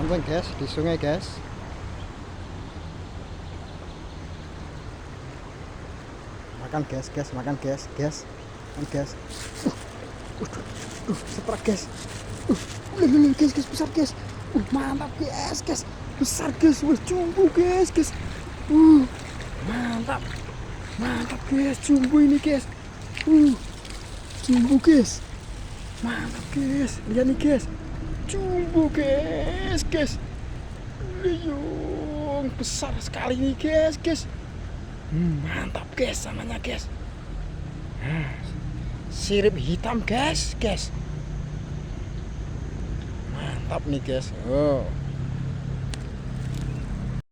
mancing guys di sungai guys. Makan guys, makan guys, makan guys. Setrek guys. Guys, besar guys. Mantap guys, besar guys. Wih, jumbo guys. Mantap guys, jumbo ini guys. Jumbo guys. Mantap guys, lihat nih guys. Jumbo guys. Liung, besar sekali nih guys. Mantap guys, samanya guys. Sirip hitam guys. Mantap nih guys. Oh.